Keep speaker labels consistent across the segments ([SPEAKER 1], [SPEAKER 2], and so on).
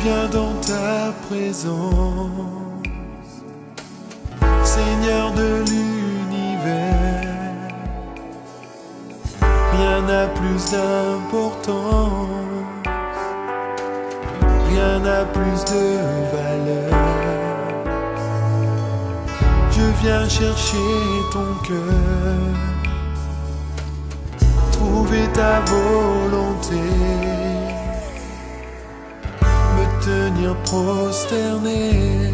[SPEAKER 1] viens dans ta présence, Seigneur de l'univers. Rien n'a plus d'importance, rien n'a plus de valeur. Je viens chercher ton cœur, trouver ta volonté, me tenir prosterné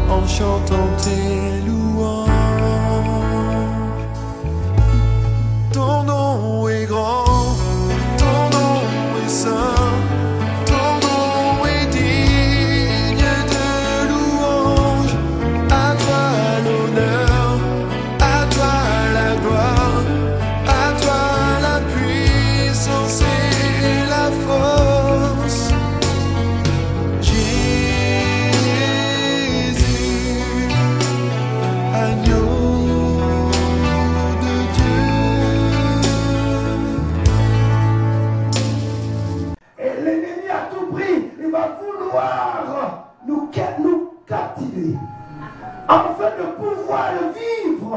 [SPEAKER 1] en chantant tes louanges. Ton nom est grand, ton nom est saint, ton nom est digne de louange. À toi l'honneur, à toi la gloire, à toi la puissance et la force. Jésus, agneau de Dieu.
[SPEAKER 2] Et l'ennemi à tout prix, il va vouloir nous captiver, afin de pouvoir vivre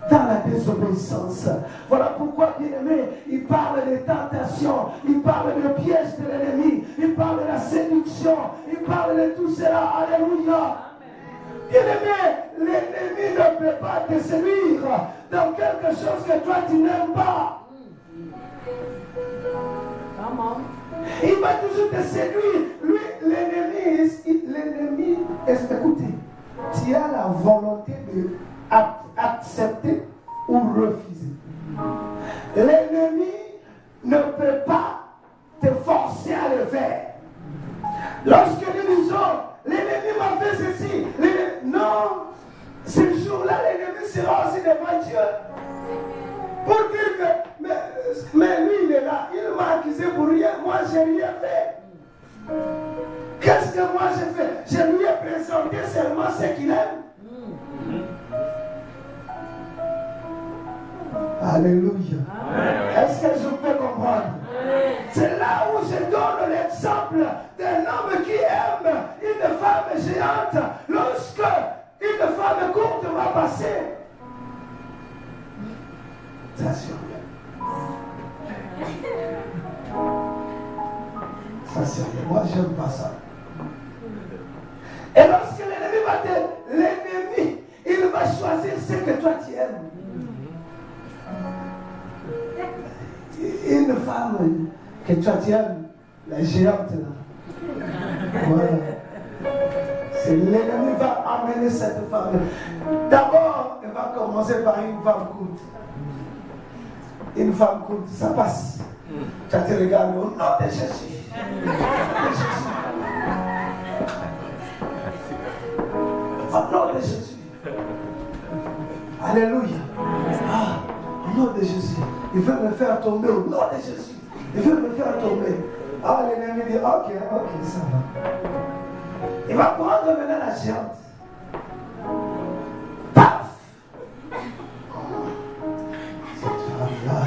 [SPEAKER 2] dans la désobéissance. Voilà pourquoi, bien-aimé, il parle des tentations, il parle des pièges de l'ennemi, il parle de la séduction, il parle de tout cela. Alléluia. Bien-aimé, l'ennemi ne peut pas te séduire dans quelque chose que toi tu n'aimes pas. Il va toujours te séduire. Lui, l'ennemi, écoutez, tu as la volonté d'accepter ou refuser. L'ennemi ne peut pas te forcer à le faire. Lorsque nous disons, l'ennemi m'a fait ceci, non, ce jour-là, l'ennemi sera aussi devant Dieu. Pour dire que, mais lui, il est là, il m'a accusé pour rien, moi, je n'ai rien fait. Qu'est-ce que moi j'ai fait? Je lui ai présenté seulement ce qu'il aime. Alléluia. Est-ce que je peux comprendre? C'est là où je donne l'exemple d'un homme qui aime une femme géante. Lorsque une femme courte va passer, ça survient. Ça survient. Moi, j'aime pas ça. Et lorsque l'ennemi va te... L'ennemi, il va choisir ce que toi tu aimes. Une femme que toi tu aimes, la géante là. Voilà. C'est l'ennemi va amener cette femme. D'abord, il va commencer par une femme courte. Une femme courte, ça passe. Tu te regardes au nom de Jésus. Au nom de Jésus. Alléluia. Ah, au nom de Jésus. Il veut me faire tomber au nom de Jésus. Il veut me faire tomber. Ah, l'ennemi dit, ok, ça va. Il va prendre maintenant la géante. Paf! Cette femme-là.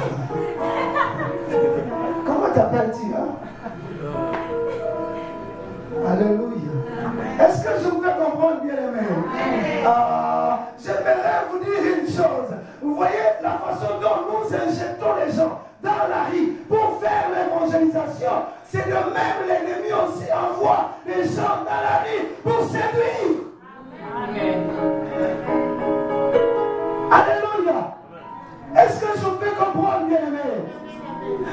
[SPEAKER 2] Comment t'appelles-tu, hein? Alléluia. Est-ce que je peux comprendre, bien aimé? J'aimerais vous dire une chose. Vous voyez la façon dont nous injectons les gens dans la rue pour faire l'évangélisation. C'est de même l'ennemi aussi envoie les gens dans la rue pour séduire. Amen. Alléluia. Est-ce que je peux comprendre, bien aimé?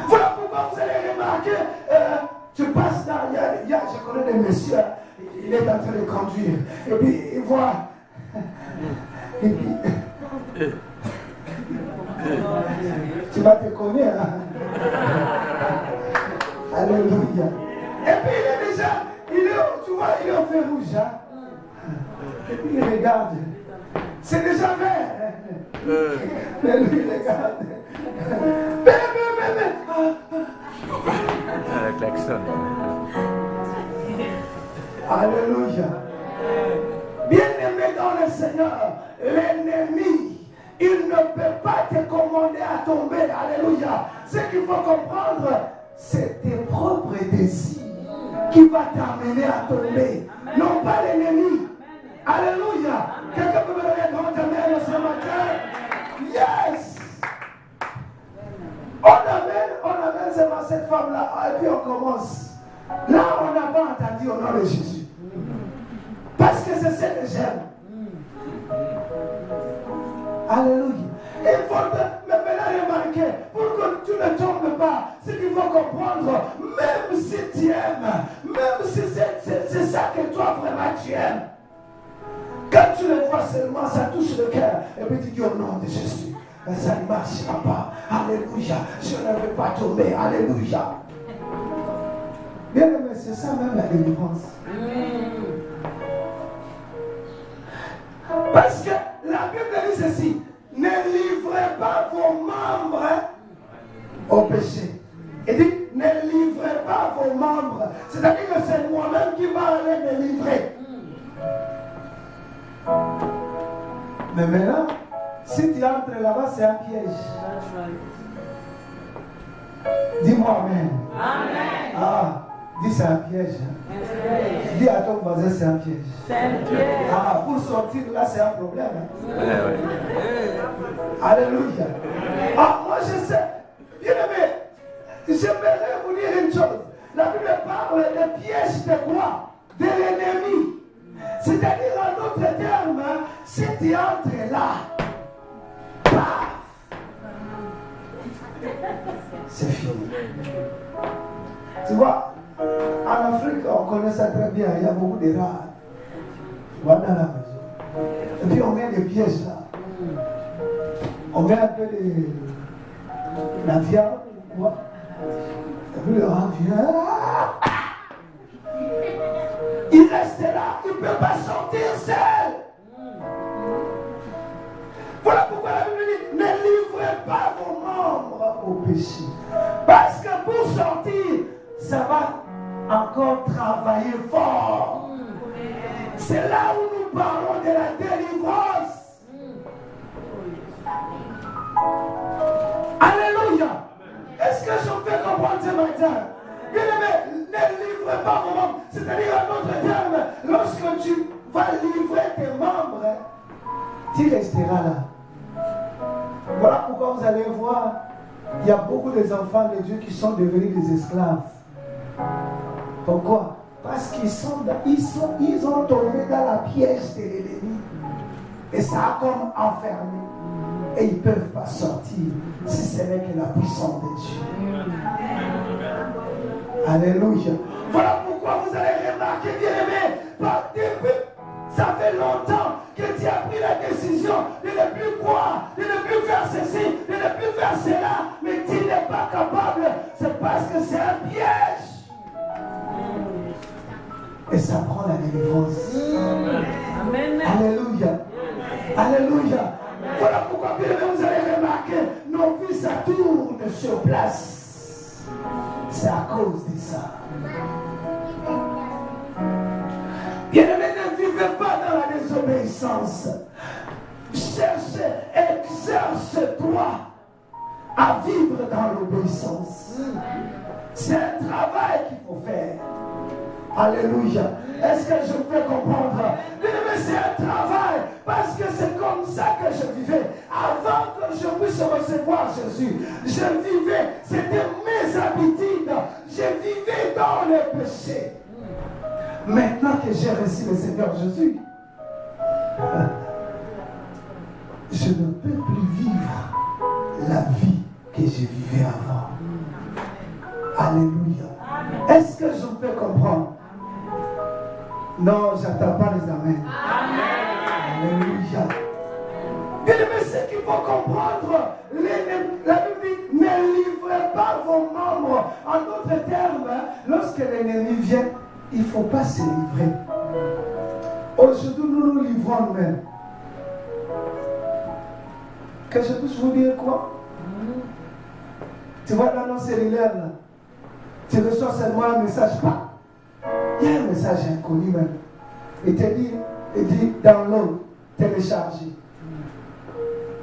[SPEAKER 2] Voilà pourquoi vous allez remarquer, tu passes dans, je connais des messieurs, il est en train de conduire, et puis il voit, et puis, tu vas te connaître, hein? Alléluia. Et puis il est déjà, tu vois, il est au feu rouge, hein? Et puis il regarde, c'est déjà vert, mais lui il regarde,
[SPEAKER 3] klaxon.
[SPEAKER 2] Alléluia. Bien-aimé dans le Seigneur, l'ennemi, il ne peut pas te commander à tomber. Alléluia. Ce qu'il faut comprendre, c'est tes propres désirs qui va t'amener à tomber. Non pas l'ennemi. Alléluia. Quelqu'un peut me donner un grand amen ce matin? Yes. On amène seulement cette femme-là et puis on commence. Là, on n'a pas entendu au nom de Jésus. Parce que c'est ce que j'aime. Alléluia. Il faut maintenant remarquer, pour que tu ne tombes pas, c'est qu'il faut comprendre, même si tu aimes, même si c'est ça que toi vraiment tu aimes, quand tu le vois seulement, ça touche le cœur, et puis tu dis au nom de Jésus, ça ne marchera pas. Alléluia. Je ne veux pas tomber. Alléluia. Bien aimé, c'est ça même la délivrance. Parce que la Bible dit ceci: ne livrez pas vos membres au péché. Il dit: ne livrez pas vos membres. C'est-à-dire que c'est moi-même qui va aller me livrer. Mais maintenant, si tu entres là-bas, c'est un piège. Dis-moi amen. Amen. Ah, dis c'est un piège. Dis à ton voisin, c'est un piège. C'est un piège. Ah, pour sortir là, c'est un problème. Alléluia. Ah, moi je sais. Bien aimé, j'aimerais vous dire une chose. La Bible parle des pièges de quoi? De l'ennemi. C'est-à-dire, en d'autres termes, si tu entres là, paf, c'est fini. Tu vois, en Afrique, on connaît ça très bien. Il y a beaucoup de rats. Tu vois, dans la maison. Et puis, on met des pièges là. On met un peu de la viande ou quoi. Et puis, le rat vient. Il reste là, il ne peut pas sortir seul. Voilà pourquoi la Bible dit: ne livrez pas vos membres au péché. Parce que pour sortir, ça va encore travailler fort. C'est là où nous parlons de la délivrance. Alléluia. Est-ce que je peux comprendre ce matin? Bien aimé, ne livrez pas vos membres. C'est-à-dire, en d'autres termes, lorsque tu vas livrer tes membres, tu resteras là. Voilà pourquoi vous allez voir, il y a beaucoup d'enfants de Dieu qui sont devenus des esclaves. Pourquoi? Parce qu'ils ont tombé dans la piège de l'ennemi. Et ça a comme enfermé. Et ils ne peuvent pas sortir si ce n'est que la puissance de Dieu. Alléluia. Voilà pourquoi vous allez remarquer, bien aimé, par depuis, ça fait longtemps que tu as pris la décision de ne plus croire, de ne plus faire ceci, de ne plus faire cela, mais tu n'es pas capable. C'est parce que c'est un piège. Et ça prend la délivrance. Amen. Alléluia. Alléluia. Voilà pourquoi, bien aimé, vous allez remarquer, nos vies, ça tourne sur place. C'est à cause de ça. Bien-aimé, ne vivez pas dans la désobéissance. Cherche, exerce-toi à vivre dans l'obéissance. C'est un travail qu'il faut faire. Alléluia. Est-ce que je peux comprendre? Bien-aimé, c'est un travail parce que c'est comme ça que je vivais. Avant que je puisse recevoir Jésus, je vivais, c'était mes habitudes. Je vivais dans le péché. Maintenant que j'ai reçu le Seigneur Jésus, je ne peux plus vivre la vie que je vivais avant. Alléluia. Est-ce que je peux comprendre? Non, j'attends pas les amens. Alléluia. Bien aimé, ce qu'il faut comprendre, la Bible dit: ne livrez pas vos membres. En d'autres termes, lorsque l'ennemi vient, il ne faut pas se livrer. Aujourd'hui, nous nous livrons nous-mêmes. Que je puisse vous dire quoi? Tu vois dans nos cellulaires là, tu reçois seulement un message, pas. Il y a un message inconnu même. Il te dit download, télécharger.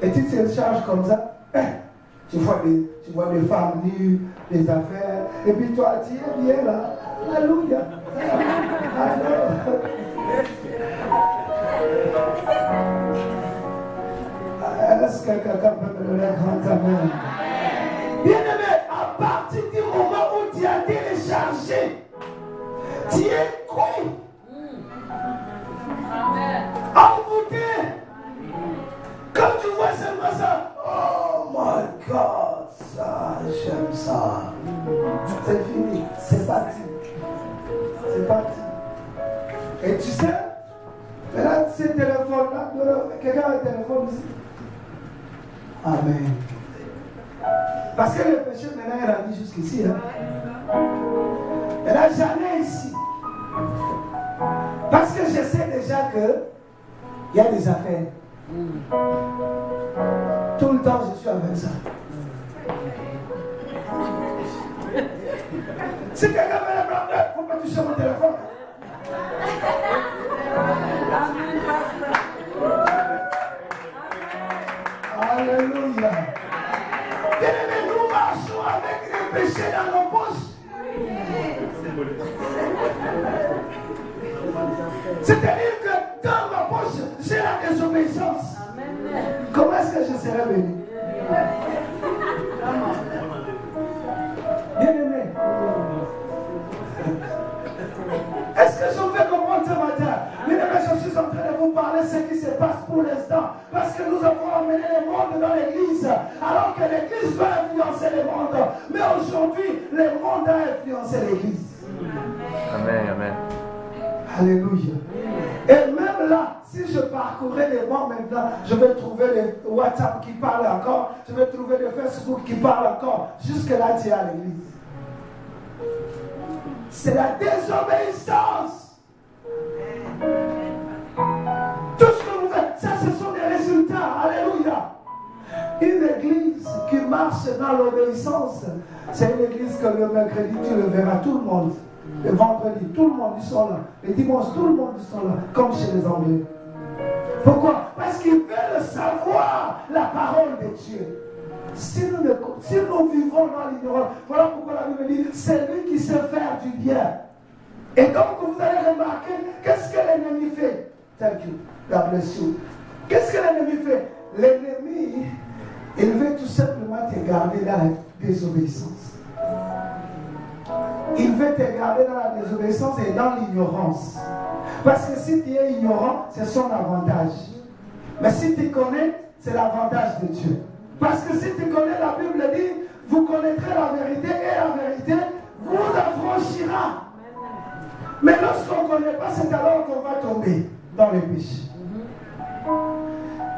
[SPEAKER 2] Et tu télécharges comme ça, tu vois des femmes nues, des affaires, et puis toi tu es bien là. Alléluia. que quelqu'un peut me donner un grand amen? Bien-aimé, à partir du moment où tu as téléchargé, tu es con. Envoûté. Quand tu vois seulement ça, oh my God, ça, j'aime ça. C'est fini, c'est parti. C'est parti. Et tu sais, maintenant, ces téléphones-là, quelqu'un a un téléphone ici. Amen. Parce que le péché maintenant est rendu jusqu'ici. Hein? Et là, j'en ai ici. Parce que je sais déjà que il y a des affaires. Tout le temps, je suis avec ça. Si quelqu'un me l'a prendre, il ne faut pas toucher mon téléphone. Alléluia. Bien-aimé, nous marchons avec les péchés dans nos poches. C'est-à-dire que dans ma poche, j'ai la désobéissance. Comment est-ce que je serai béni? Bien-aimé, est-ce que je vais comprendre ce matin? Bien-aimé, je suis en train de vous parler de ce qui se passe pour l'instant. Parce que nous avons amené le monde dans l'église. Alors que l'église doit influencer le monde. Mais aujourd'hui, le monde a influencé l'église.
[SPEAKER 3] Amen, amen.
[SPEAKER 2] Alléluia. Et même là, si je parcourais les bancs maintenant, je vais trouver le WhatsApp qui parle encore, je vais trouver le Facebook qui parle encore. Jusque là, tu es à l'église. C'est la désobéissance. Tout ce que vous faites, ça ce sont des résultats. Alléluia. Une église qui marche dans l'obéissance, c'est une église que le mercredi, tu le verras tout le monde. Le vendredi, tout le monde, ils sont là. Le dimanche, tout le monde, ils sont là. Comme chez les Anglais. Pourquoi? Parce qu'ils veulent savoir la parole de Dieu. Si nous vivons dans l'ignorance, voilà pourquoi la Bible dit, c'est lui qui sait faire du bien. Et donc, vous allez remarquer, qu'est-ce que l'ennemi fait? Thank you. God bless you. Qu'est-ce que l'ennemi fait? L'ennemi, il veut tout simplement te garder dans la désobéissance. Il veut te garder dans la désobéissance et dans l'ignorance. Parce que si tu es ignorant, c'est son avantage. Mais si tu connais, c'est l'avantage de Dieu. Parce que si tu connais, la Bible dit, vous connaîtrez la vérité et la vérité vous affranchira. Mais lorsqu'on ne connaît pas, c'est alors qu'on va tomber dans les péchés.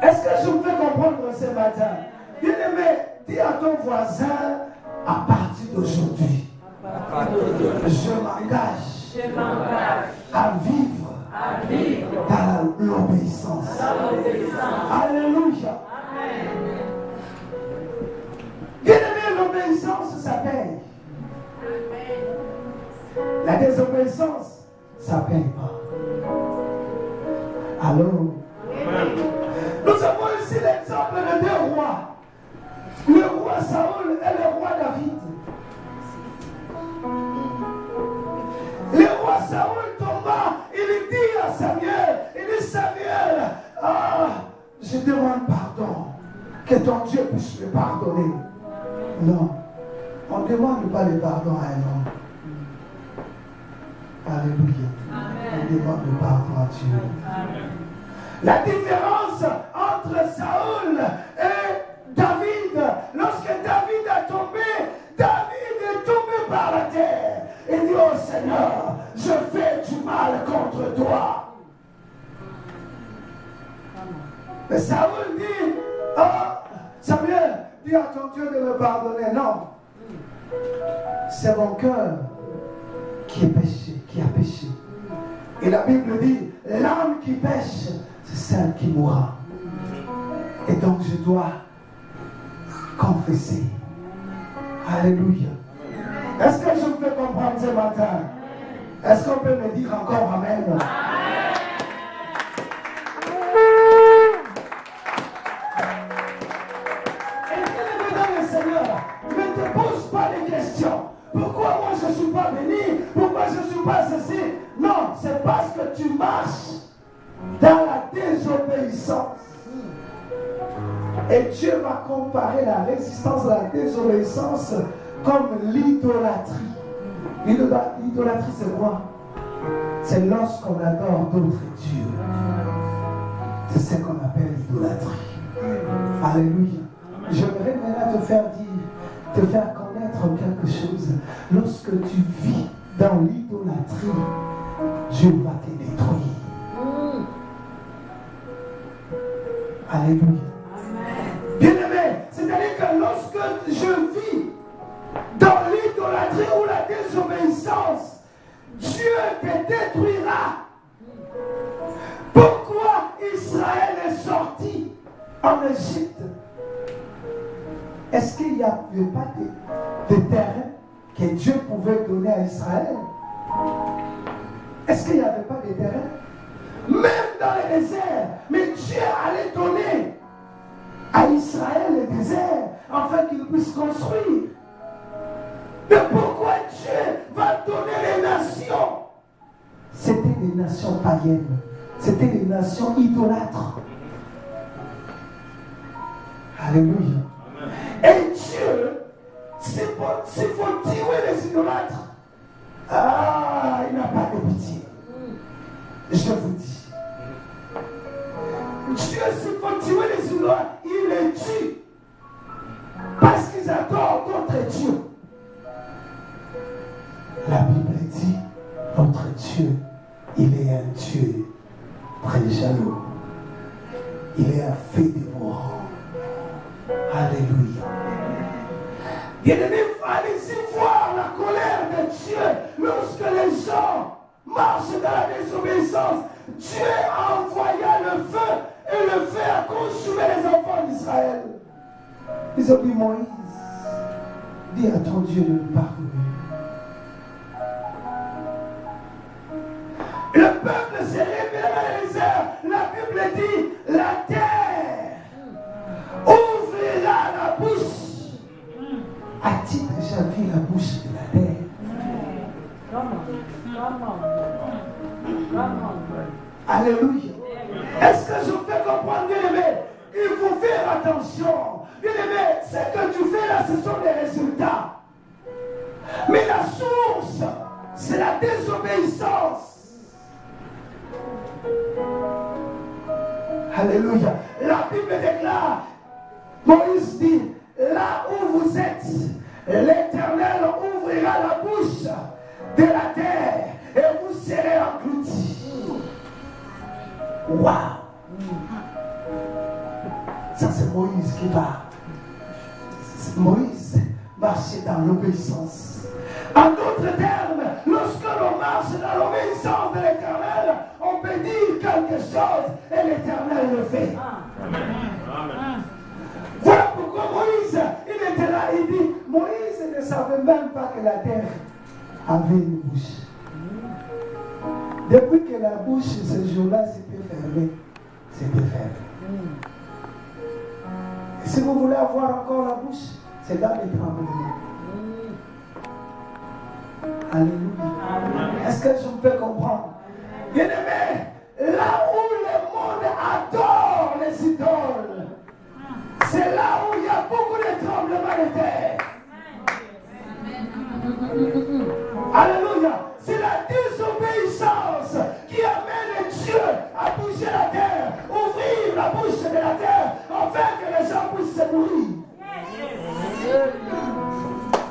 [SPEAKER 2] Est-ce que je me fais comprendre ce matin? Bien-aimé, dis à ton voisin, à partir d'aujourd'hui, je m'engage à vivre dans l'obéissance. Alléluia. Bien-aimé, l'obéissance, ça paye. La désobéissance, ça ne paye pas. Alors, nous avons ici l'exemple de deux rois. Le roi Saül et le roi David. Le roi Saül tomba, il dit à Samuel, il dit Samuel, je demande pardon, que ton Dieu puisse me pardonner. Non, on ne demande pas le pardon à un homme. Alléluia. On demande le pardon à Dieu. Amen. La différence entre Saül et David, lorsque David a tombé, David est tombé par la terre. Il dit, oh Seigneur, je fais du mal contre toi. Mais Saül dit, oh Samuel, dis à ton Dieu de me pardonner. Non, c'est mon cœur qui est péché, qui a péché. Et la Bible dit, l'âme qui pêche, c'est celle qui mourra. Et donc je dois confesser. Alléluia. Est-ce que je peux comprendre ce matin? Est-ce qu'on peut me dire encore Amen? Et bien dans le Seigneur, ne te pose pas de questions. Pourquoi moi je ne suis pas béni? Pourquoi je ne suis pas ceci? Non, c'est parce que tu marches dans la désobéissance. Et Dieu va comparer la résistance à la désobéissance comme l'idolâtrie. L'idolâtrie, c'est quoi? C'est lorsqu'on adore d'autres dieux. C'est ce qu'on appelle l'idolâtrie. Alléluia. J'aimerais maintenant te faire connaître quelque chose. Lorsque tu vis dans l'idolâtrie, Dieu va te détruire. Alléluia. Bien-aimé, c'est-à-dire que lorsque je vis dans l'idolâtrie ou la désobéissance, Dieu te détruira. Pourquoi Israël est sorti en Égypte? Est-ce qu'il n'y avait pas de terrain que Dieu pouvait donner à Israël? Est-ce qu'il n'y avait pas de terrain? Même dans le désert, mais Dieu allait donner à Israël le désert afin qu'il puisse construire. Mais pourquoi Dieu va donner les nations? C'était des nations païennes. C'était des nations idolâtres. Alléluia. Et Dieu, s'il faut tuer les idolâtres, il n'a pas de pitié. Je vous dis. Dieu, s'il faut tuer les idolâtres, il les tue. Parce qu'ils adorent d'autres dieux. La Bible dit, notre Dieu, il est un Dieu très jaloux. Il est un feu dévorant. Alléluia. Bien-aimés, allez-y voir la colère de Dieu lorsque les gens marchent dans la désobéissance. Dieu envoya le feu et le feu a consumé les enfants d'Israël. Ils ont dit, Moïse, dis à ton Dieu de nous pardonner. Le peuple s'est révélé dans les désert. La Bible dit, la terre ouvrira la bouche. As-tu déjà vu la bouche de la terre? Alléluia. Est-ce que je peux comprendre, bien-aimé? Il faut faire attention. Bien-aimé, ce que tu fais là, ce sont des résultats. Mais la source, c'est la désobéissance. Alléluia. La Bible déclare, Moïse dit, là où vous êtes, l'Éternel ouvrira la bouche de la terre et vous serez engloutis. Waouh! Ça c'est Moïse qui parle. Moïse marchait dans l'obéissance. En d'autres termes, lorsque l'on marche dans l'obéissance de l'Éternel, on peut dire quelque chose et l'Éternel le fait. Amen. Voilà pourquoi Moïse, il était là, il dit, Moïse ne savait même pas que la terre avait une bouche. Depuis que la bouche, ce jour-là, s'était fermée, c'était fermé. Et si vous voulez avoir encore la bouche, c'est dans les tremblements. Alléluia. Est-ce que je peux comprendre? Bien-aimé, là où le monde adore les idoles, c'est là où il y a beaucoup de tremblements de terre. Alléluia. C'est la désobéissance qui amène Dieu à bouger la terre, ouvrir la bouche de la terre, afin que les gens puissent se nourrir.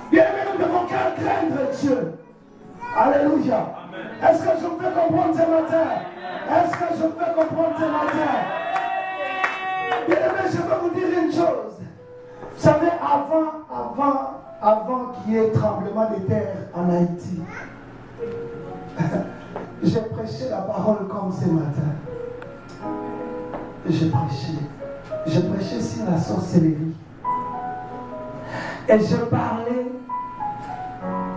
[SPEAKER 2] Bien-aimé, nous devons craindre Dieu. Alléluia. Est-ce que je peux comprendre ce matin? Est-ce que je peux comprendre ce matin? Bien-aimé, je vais vous dire une chose. Vous savez, avant qu'il y ait tremblement de terre en Haïti, j'ai prêché la parole comme ce matin. J'ai prêché sur la sorcellerie. Et je parlais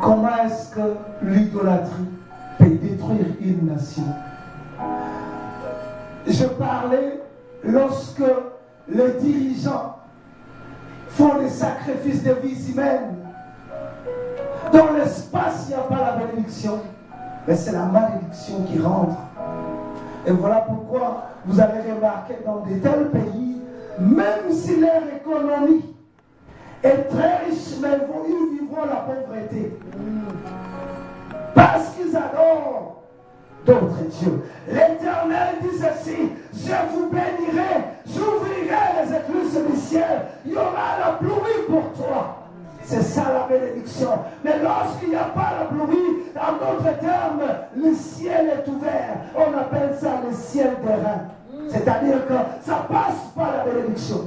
[SPEAKER 2] comment est-ce que l'idolâtrie peut détruire une nation. Je parlais lorsque les dirigeants font des sacrifices de vies humaines. Dans l'espace, il n'y a pas la bénédiction, mais c'est la malédiction qui rentre. Et voilà pourquoi vous allez remarquer dans de tels pays, même si leur économie est très riche, mais ils vivront la pauvreté. Parce qu'ils adorent d'autres dieux. L'Éternel dit ceci: je vous bénirai, j'ouvrirai les écluses du ciel, il y aura la pluie pour toi. C'est ça la bénédiction. Mais lorsqu'il n'y a pas la pluie, en d'autres termes, le ciel est ouvert. On appelle ça le ciel des reins. C'est-à-dire que ça passe par la bénédiction.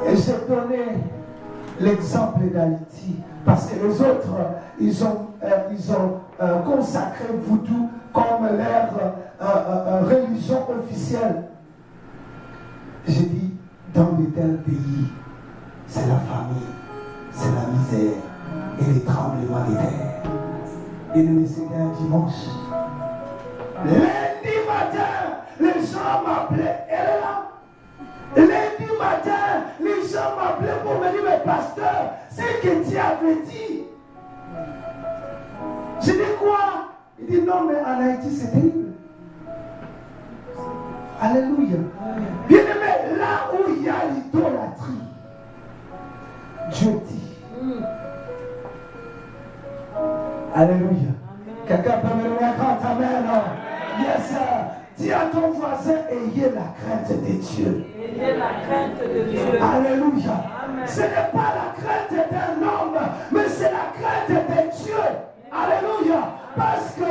[SPEAKER 2] Et j'ai donné l'exemple d'Haïti parce que les autres, ils ont consacré Voodoo comme leur religion officielle. J'ai dit, dans de tels pays, c'est la famille, c'est la misère et les tremblements de terre. Et le c'était un dimanche. Lundi matin, les gens m'appelaient. Elle est là. Lundi matin, les gens m'appelaient pour me dire: mais pasteur, c'est que tu avais dit. Je dis quoi? Il dit: non, mais en Haïti, c'est terrible. Alléluia. Bien aimé, là où il y a l'idolâtrie, Dieu dit. Alléluia. Quelqu'un peut me donner un grand amen? Yes, sir. Dis à ton voisin: ayez la crainte de Dieu.
[SPEAKER 4] Ayez la crainte de Dieu.
[SPEAKER 2] Alléluia.
[SPEAKER 4] Amen.
[SPEAKER 2] Ce n'est pas la crainte d'un homme, mais c'est la crainte de Dieu. Alléluia. Parce que,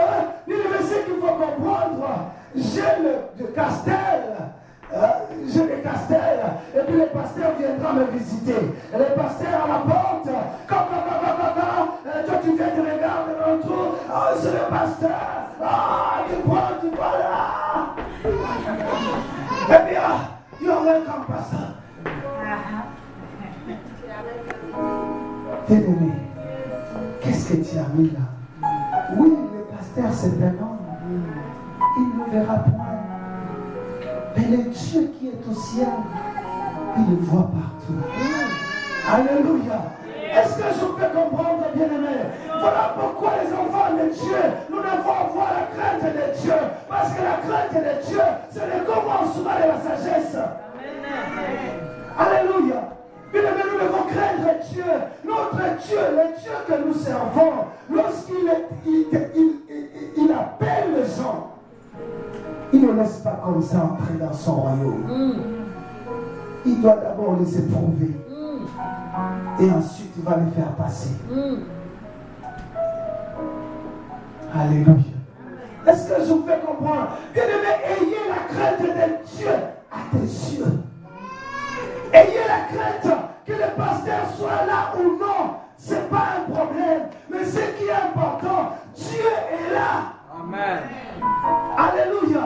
[SPEAKER 2] ce qu'il faut comprendre, j'ai le castel. J'ai les castels, et puis le pasteur viendra me visiter. Et le pasteur à la porte, toi tu viens, tu regardes dans le trou, oh, c'est le pasteur, tu vois là. Et bien, you're welcome, pasteur. Bien-aimé, qu'est-ce que tu as mis là? Oui, le pasteur c'est un homme, il ne verra point. Mais le Dieu qui est au ciel, il le voit partout. Alléluia. Est-ce que je peux comprendre, bien-aimé? Voilà pourquoi les enfants de Dieu, nous devons avoir la crainte de Dieu. Parce que la crainte de Dieu, c'est le commencement de la sagesse. Alléluia. Bien-aimé, nous devons craindre Dieu. Notre Dieu, le Dieu que nous servons, lorsqu'il appelle les gens, il ne laisse pas comme ça entrer dans son royaume. Il doit d'abord les éprouver. Et ensuite, il va les faire passer. Alléluia. Est-ce que je vous fais comprendre? Bien-aimé, ayez la crainte de Dieu à tes yeux. Ayez la crainte que le pasteur soit là ou non. Ce n'est pas un problème. Mais ce qui est important, Dieu est là.
[SPEAKER 4] Amen.
[SPEAKER 2] Alléluia.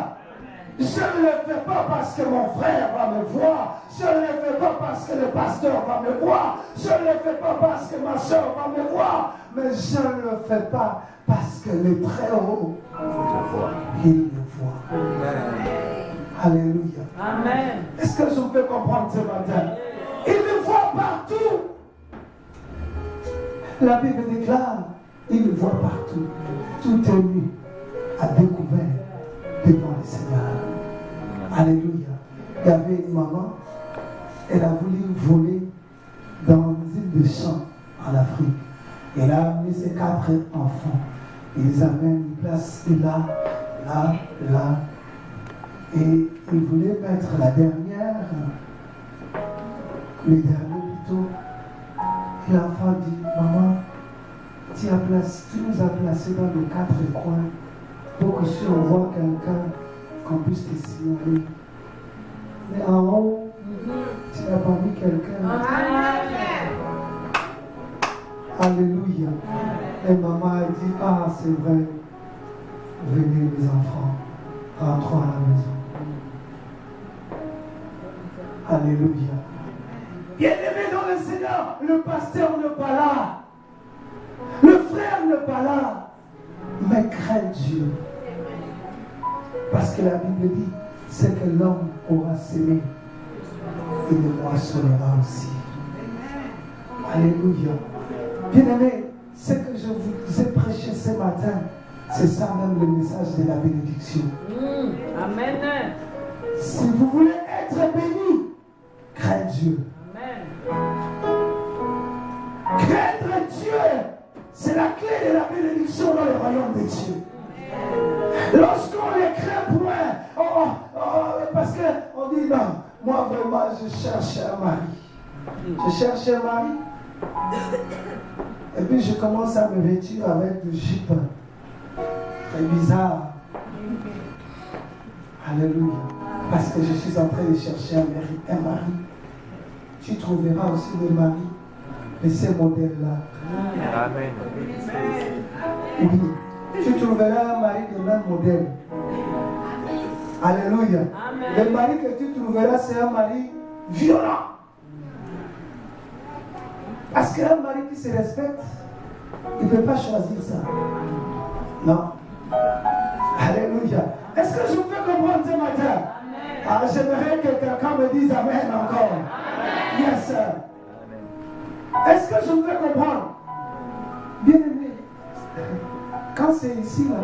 [SPEAKER 2] Je ne le fais pas parce que mon frère va me voir. Je ne le fais pas parce que le pasteur va me voir. Je ne le fais pas parce que ma soeur va me voir. Mais je ne le fais pas parce que le Très-Haut, il me voit. Alléluia.
[SPEAKER 4] Amen.
[SPEAKER 2] Est-ce que je peux comprendre ce matin? Il me voit partout. La Bible déclare, il me voit partout. Tout est nu à découvert devant le Seigneur. Alléluia. Il y avait une maman, elle a voulu voler dans une île de champs en Afrique. Elle a amené ses 4 enfants. Il les amène, il place là, là, là. Et il voulait mettre la dernière, le dernier plutôt. Et l'enfant dit: maman, tu nous as placés dans les 4 coins pour que si on voit quelqu'un, qu'on puisse te signaler. Mais en haut, tu n'as pas mis quelqu'un. Alléluia. Et maman a dit: ah, c'est vrai. Venez les enfants, rentrons à la maison. Alléluia. Bien-aimé dans le Seigneur, le pasteur n'est pas là. Le frère n'est pas là. Mais crains Dieu. Parce que la Bible dit: c'est que l'homme aura semé, il le moissonnera aussi. Alléluia. Bien-aimé, ce que je vous ai prêché ce matin, c'est ça même le message de la bénédiction.
[SPEAKER 4] Amen.
[SPEAKER 2] Si vous voulez être être béni, crains Dieu. Craindre Dieu, c'est la clé de la bénédiction dans le royaume de Dieu. Lorsqu'on les craint point, parce qu'on dit non, moi vraiment je cherche un mari. Je cherche un mari. Et puis je commence à me vêtir avec du jupe. C'est bizarre. Alléluia. Parce que je suis en train de chercher un mari. Tu trouveras aussi des maris de ces modèles-là.
[SPEAKER 3] Amen.
[SPEAKER 2] Oui. Tu trouveras un mari de même modèle. Alléluia. Le mari que tu trouveras, c'est un mari violent. Parce qu'un mari qui se respecte, il ne peut pas choisir ça. Non. Alléluia. Est-ce que je peux comprendre ce matin? Ah, j'aimerais que quelqu'un me dise Amen encore. Amen. Yes, sir. Est-ce que je peux comprendre? Bien aimé. Quand c'est ici, là,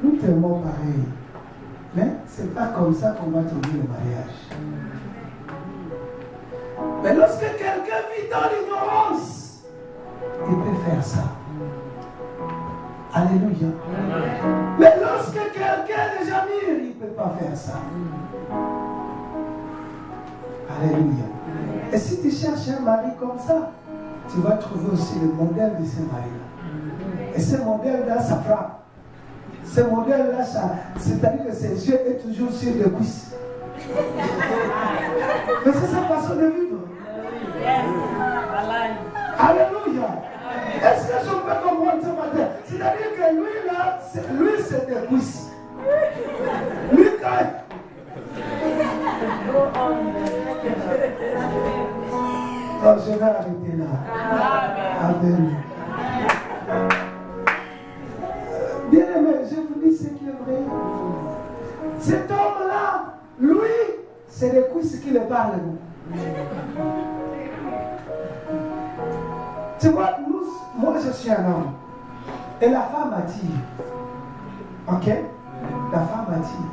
[SPEAKER 2] nous t'aimons pareil. Mais ce n'est pas comme ça qu'on va trouver le mariage. Mais lorsque quelqu'un vit dans l'ignorance, il peut faire ça. Alléluia. Mais lorsque quelqu'un est déjà mûr, il ne peut pas faire ça. Alléluia. Et si tu cherches un mari comme ça, tu vas trouver aussi le modèle de ce mari-là. Et ce modèle-là, ça frappe. Ce modèle-là, c'est-à-dire que ses yeux sont toujours sur les cuisses. Mais c'est sa façon de vivre. Alléluia. Est-ce que je peux comprendre ce matin? C'est-à-dire que lui, là, lui, c'est des cuisses. Lui, quand... Oh, je vais arrêter là. Amen. Bien aimé, je vous dis ce qui est vrai. Cet homme-là, lui, c'est les cuisses qui le parlent. Tu vois, moi je suis un homme. Et la femme attire. Ok? La femme attire.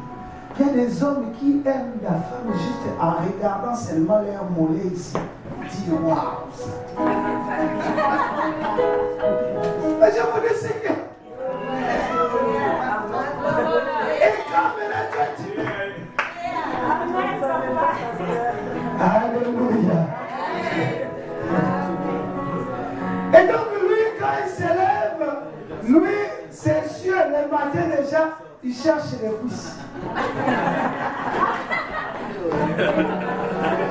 [SPEAKER 2] Il y a des hommes qui aiment la femme juste en regardant seulement leur mollet ici. Dis waouh! Mais je vous dis ce que. Et quand maintenant toi tu. Alléluia. Et donc lui, quand il s'élève, lui, c'est sûr, le matin déjà, il cherche les cuisses.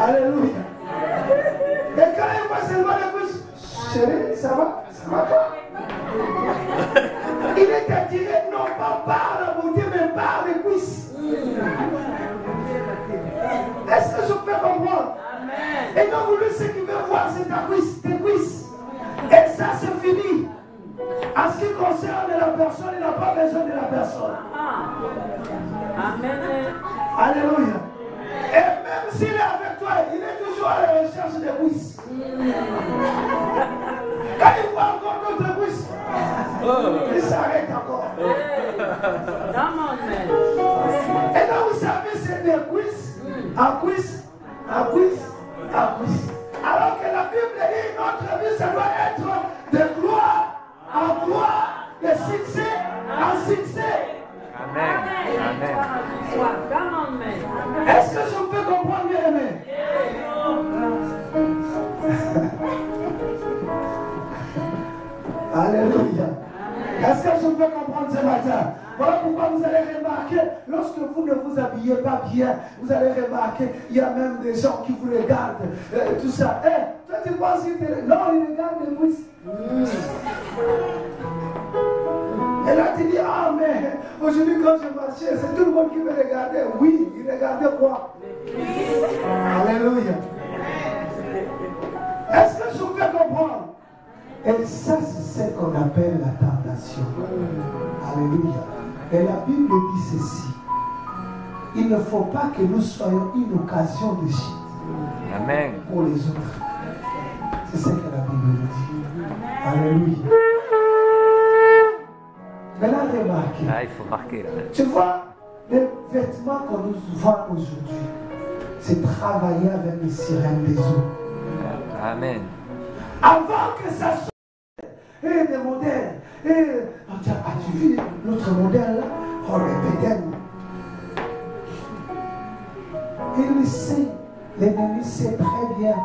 [SPEAKER 2] Alléluia. Et quand il voit seulement les cuisses, chérie, ça va? Ça va toi? Il est attiré non pas par la beauté, mais par les cuisses. Est-ce que je peux comprendre? Amen. Et donc lui, ce qu'il veut voir, c'est ta cuisse, tes cuisses. Et ça, c'est fini. En ce qui concerne la personne, il n'a pas besoin de la personne. Amen. Alléluia. Et même s'il est avec toi, il est toujours à la recherche des cuisses. Quand il voit encore d'autres cuisses, il s'arrête encore. Et donc vous savez, c'est des cuisses, à cuisses, à cuisses, à cuisses. Alors que la Bible dit notre vie, ça doit être de gloire en gloire, de succès en succès. Amen. Amen. Est-ce que je peux comprendre, bien aimé? Alléluia. Est-ce que je peux comprendre ce matin? Voilà pourquoi vous allez remarquer, lorsque vous ne vous habillez pas bien, vous allez remarquer, il y a même des gens qui vous regardent, tout ça. Toi tu penses qu'ils te... Non, ils regardent les cuisses. Et là tu dis, ah mais aujourd'hui quand je marchais, c'est tout le monde qui me regardait. Oui, ils regardaient quoi? Alléluia. Est-ce que je peux comprendre? Et ça, c'est ce qu'on appelle la tentation. Alléluia. Et la Bible dit ceci. Il ne faut pas que nous soyons une occasion de chute.
[SPEAKER 3] Amen.
[SPEAKER 2] Pour les autres. C'est ce que la Bible dit. Alléluia. Maintenant, remarquez.
[SPEAKER 3] Ah, il faut marquer là.
[SPEAKER 2] Tu vois, les vêtements qu'on nous vend aujourd'hui, c'est travailler avec les sirènes des eaux.
[SPEAKER 3] Amen.
[SPEAKER 2] Avant que ça soit des modèles. As-tu vu notre modèle là? Oh, le bédène. Il sait, l'ennemi sait très bien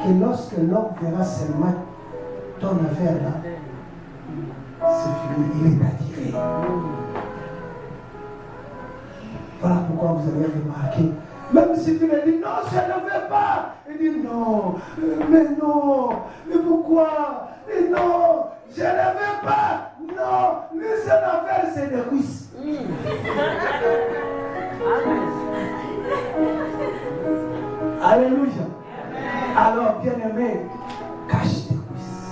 [SPEAKER 2] que lorsque l'homme verra seulement ton affaire là, c'est fini, il est attiré. Voilà pourquoi vous avez remarqué. Même si tu lui dis non, je ne veux pas. Il dit non, mais non, mais pourquoi? Et non, je ne veux pas. Non, lui son affaire c'est des cuisses. Alléluia. Alors, bien-aimé, cache tes cuisses.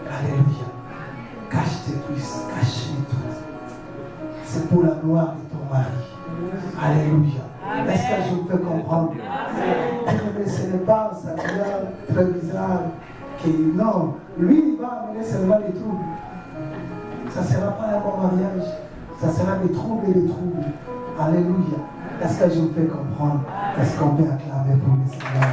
[SPEAKER 2] Alléluia. Cache tes cuisses, cache-les toutes. C'est pour la gloire de ton mari. Alléluia. Est-ce que je vous fais comprendre? Mais ce n'est pas un Seigneur très bizarre qui, non, lui il va amener seulement les troubles. Ça ne sera pas un bon mariage. Ça sera des troubles et des troubles. Alléluia. Est-ce que je vous fais comprendre? Est-ce qu'on peut acclamer pour le Seigneur?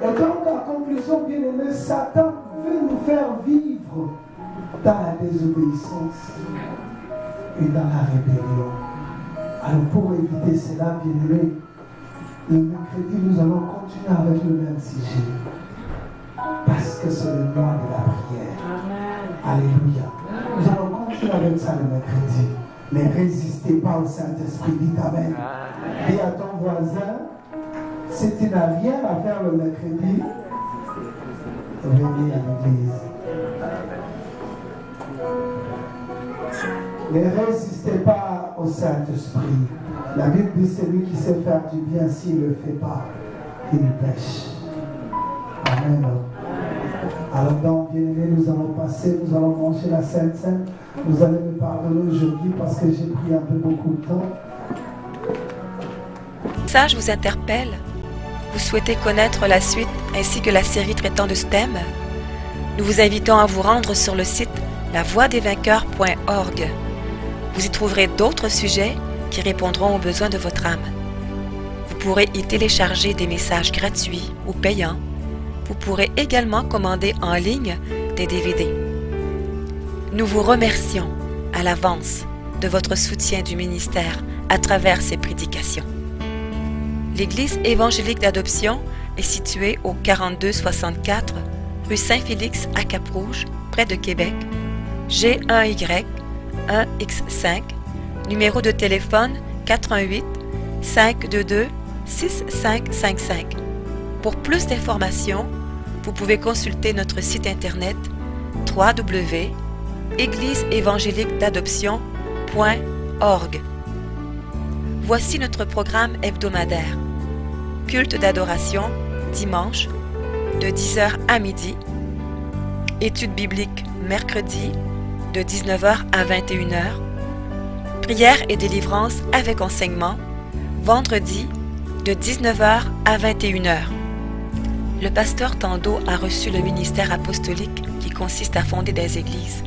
[SPEAKER 2] Et donc, en conclusion, bien-aimé, Satan veut nous faire vivre dans la désobéissance et dans la rébellion. Alors, pour éviter cela, bien-aimé, le mercredi, nous allons continuer avec le même sujet. Parce que c'est le mois de la prière. Amen. Alléluia. Nous allons continuer avec ça le mercredi. Ne résistez pas au Saint-Esprit. Dites Amen. Dis à ton voisin, si tu n'as rien à faire le mercredi, venez à l'église. Ne résistez pas au Saint-Esprit. La Bible dit celui qui sait faire du bien, s'il ne le fait pas, il pêche. Amen. Alors donc, bien-aimés, nous allons passer, nous allons manger la Sainte Seine. Vous allez me pardonner aujourd'hui parce que j'ai pris un peu beaucoup de temps.
[SPEAKER 5] Ça, je vous interpelle. Vous souhaitez connaître la suite ainsi que la série traitant de ce thème? Nous vous invitons à vous rendre sur le site lavoidesvainqueurs.org. Vous y trouverez d'autres sujets qui répondront aux besoins de votre âme. Vous pourrez y télécharger des messages gratuits ou payants. Vous pourrez également commander en ligne des DVD. Nous vous remercions à l'avance de votre soutien du ministère à travers ces prédications. L'Église évangélique d'adoption est située au 4264 rue Saint-Félix à Cap-Rouge, près de Québec, G1Y 1X5, numéro de téléphone 88 522 6555. Pour plus d'informations, vous pouvez consulter notre site internet www.égliseévangéliquedadoption.org. Voici notre programme hebdomadaire. Culte d'adoration, dimanche, de 10h à midi. Études bibliques, mercredi, de 19h à 21h. Prière et délivrance avec enseignement, vendredi, de 19h à 21h. Le pasteur Tando a reçu le ministère apostolique qui consiste à fonder des églises.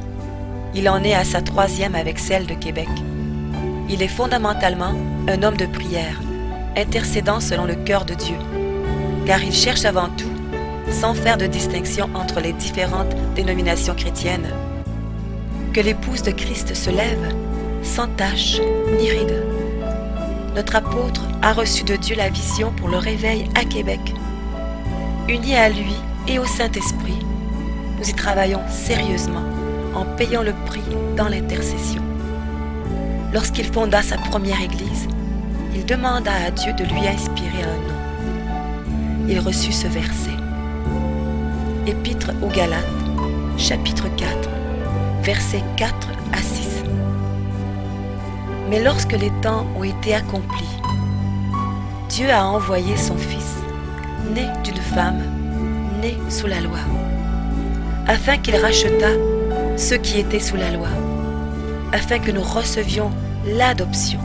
[SPEAKER 5] Il en est à sa 3e avec celle de Québec. Il est fondamentalement un homme de prière, intercédant selon le cœur de Dieu, car il cherche avant tout, sans faire de distinction entre les différentes dénominations chrétiennes, que l'épouse de Christ se lève sans tache ni ride. Notre apôtre a reçu de Dieu la vision pour le réveil à Québec. Unis à lui et au Saint-Esprit, nous y travaillons sérieusement en payant le prix dans l'intercession. Lorsqu'il fonda sa première église, il demanda à Dieu de lui inspirer un nom. Il reçut ce verset. Épître aux Galates, chapitre 4, versets 4 à 6. Mais lorsque les temps ont été accomplis, Dieu a envoyé son Fils, né d'une femme, né sous la loi, afin qu'il rachetât ceux qui étaient sous la loi, afin que nous recevions l'adoption.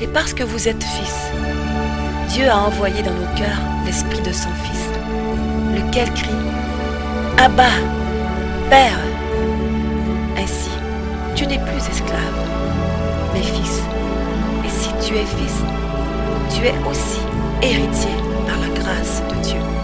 [SPEAKER 5] Et parce que vous êtes fils, Dieu a envoyé dans nos cœurs l'Esprit de son Fils, lequel crie « Abba, Père !» Ainsi, tu n'es plus esclave, mais fils. Et si tu es fils, tu es aussi héritier par la grâce de Dieu.